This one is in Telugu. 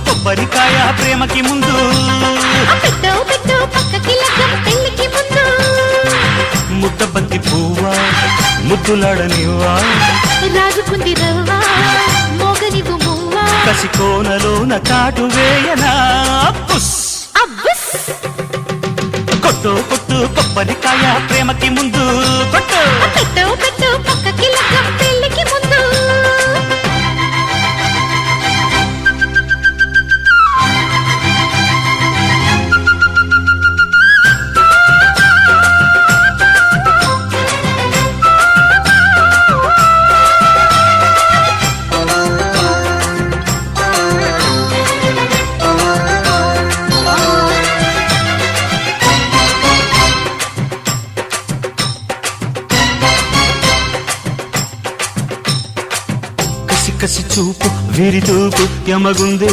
కొబ్బరికాయ ప్రేమకి ముందు పెట్టు పెట్టు పక్కకి లగ్గం పెళ్లికి ముందు ముద్దబంతి పువ్వా ముద్దులాడనివ్వా రాజుకుంది రవ్వా మోగనివు మువ్వా కసి కోనలోన కాటు వేయనా పుస్ అబ్బుస్ కొట్టు కొట్టు కొబ్బరికాయ ప్రేమకి ముందు కొట్టు పెట్టు పెట్టు పక్కకి లగ్గం పెళ్లికి ముందు కసి కసి చూపు వీరి తూపు యమగుందే